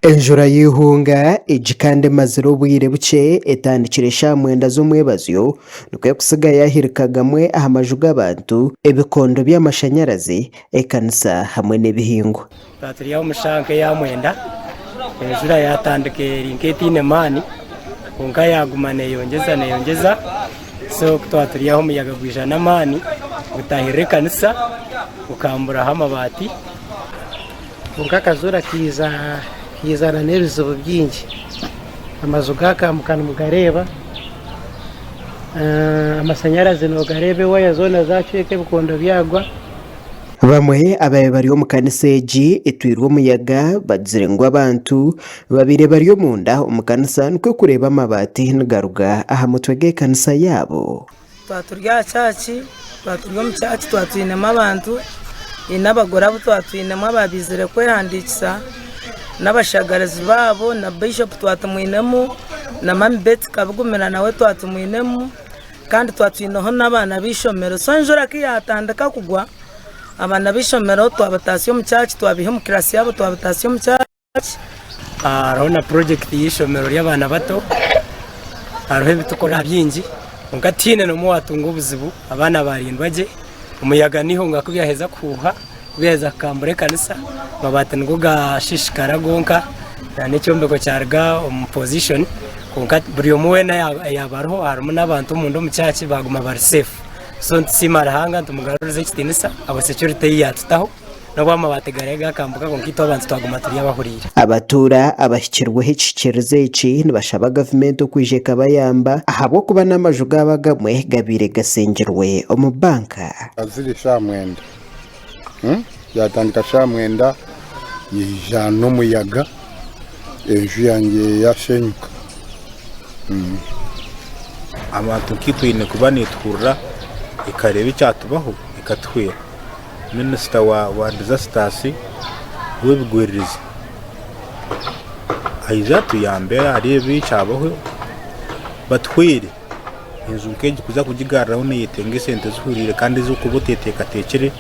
Enjura y'ihunga ijikande maziro bwire buke etandikire shamwenda z'umwebazyo nukwe kusiga yahirikagamwe ahamaju g'abantu ebikondo by'amashanyarazi ekanisa hamwe n'ebihingwa baturiya umushanke ya mwenda enjura yatandike rinketine mani kunga yagumane yongeza so twaturiya umuyaga gwijana mani gutahire kanisa ukambura hamabati kunga kazura kizana n'ebizibu byingi amazu gakamukana mugareba amashanyarazi no garebe waya zona zacweke bikondo byagwa bamwe abaye bari mu kanisa eji etwirwa umuyaga bazirengwa abantu babire bari mu nda umukanisa nuko kureba amabati n'garuga aha mutwege kanisa yabo twaturya cyaci twaturya mu cyaci twatwinema abantu inabagora abo twatwinema ababizire kwehandikisa n'abashagarazi babo na bishop twatumwinemo na mami Betty kabugumira nawe twatumwinemo kandi twatwinaho n'abana bishomero so njora kiyatandaka kugwa abana bishomero twabatasiyo mu cyaci twabihe mu class yabo twabatasiyo mu cyaci arona project y'ishomero ry'abana bato arohe bitukora byingi ungatine no muwatunga ubuzibu abana barindwaje umuyaga niho ngakubiyaheza kuha beza kambure kanisa babata ngo gashishikara gonka n'icyombeko cyarga mu position konka buri umwe na yabaroho harimo n'abantu mu ndo mu cyaci baguma bari safe so nsimara hanga tumugaruze kitinisa abo security yatutaho nabo amabategarega kambuka konkito abantu twaguma turi abahurira abatura abashyikirwe hicikirize iki nibashaba government kwije kabayamba ahabo kuba n'amaju gabagamwe gabire gasengerwe mu banka aziri shamwenda yatandika shamwenda yijana umuyaga ejo yanjye yashenyuka abantu kitwine kuba nitwura ikareba icyatubaho ikatwira minisita wa disasters webigwereza aiza tuyambera arebe icyabaho batwire inzu keje kuza kugigararaho niyitenge sente zuhurire kandi zo kuboteka tekere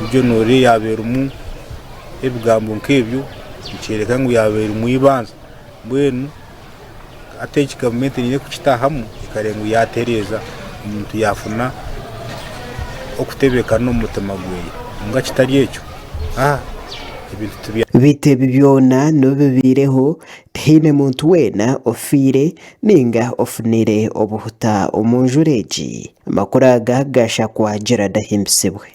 ibyo nuri yabera umu ebigambo nkebyo icereka ngo yabera umuyibanza bwenu ateki government niye kucitahamu ikarengu yatereza umuntu yafuna okutebeka no mutemagwe nga kitari ekyo bite bibyona no bibireho hine muntu wena ofire ninga ofunire obuhuta umunjureji amakuru agagasha kwa Gerard Himbsibwe.